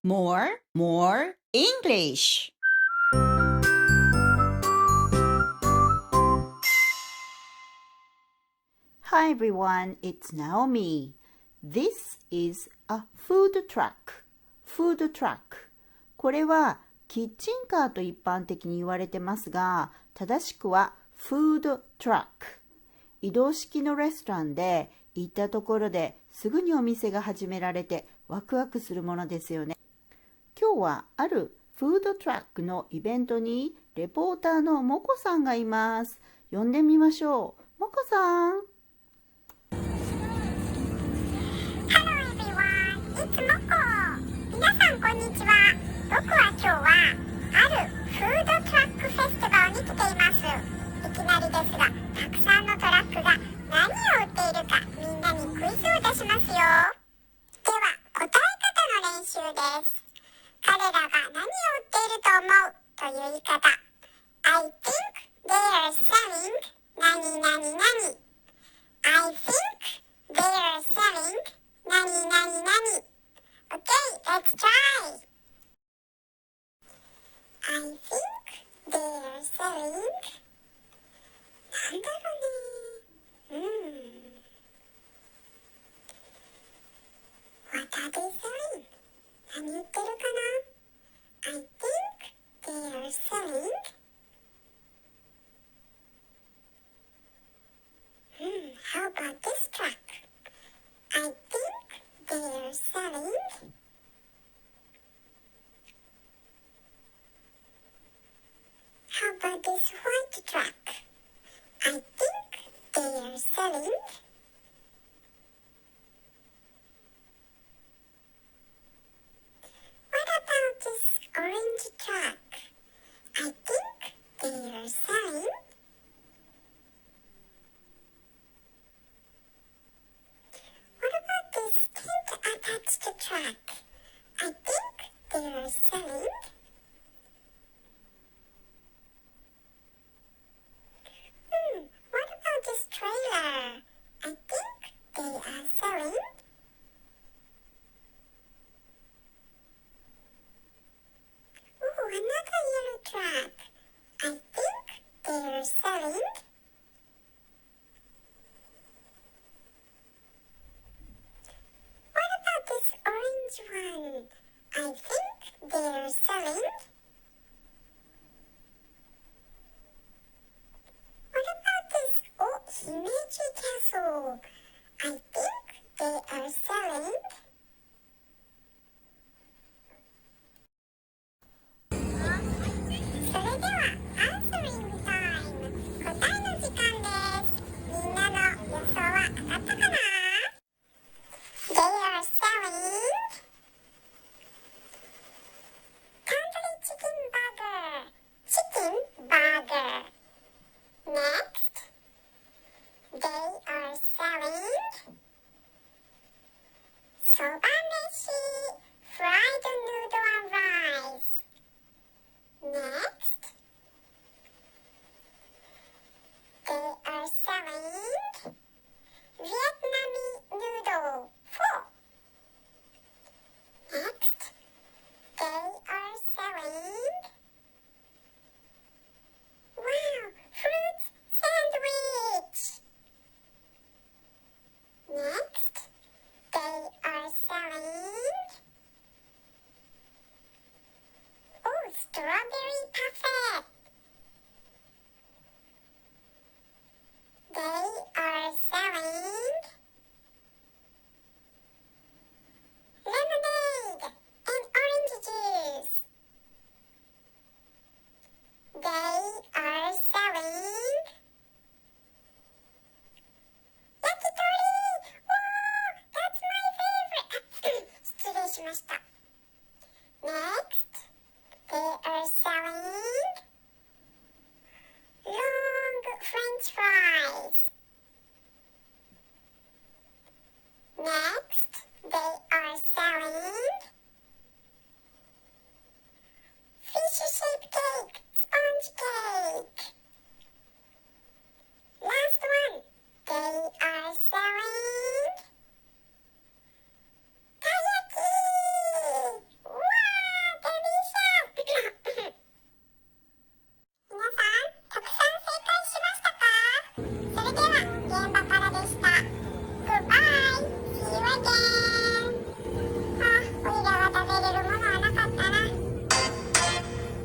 more English! Hi everyone, it's Naomi. This is a food truck. Food truck. これはキッチンカーと一般的に言われてますが、正しくはフードトラック。移動式のレストランで行ったところですぐにお店が始められてワクワクするものですよね。今日はあるフードトラックのイベントにレポーターのモコさんがいます。呼んでみましょう。モコさん。Hello everyone, it's Moko. 皆さんこんにちは。僕は今日はあるフードトラックフェスティバルに来ています。いきなりですが、たくさんのトラックが何を売っているかみんなにクイズを出しますよ。では、答え方の練習です。彼らが何を売っていると思うという言い方。I think they are selling 何々何。I think they are selling 何々何。Okay, let's try. I think they are selling なんだろうね。What are they selling? 何売ってるかな I think they are selling How about this truck? I think they are selling How about this white truck? I think they are selling What about this orange truck? I think they are selling What about this tent attached truck? I think they are selling What about this trailer? I think they are selling Another yellow truck. I think they are selling What about this orange one? I think they are selling What about this Himeji castle? I think they are selling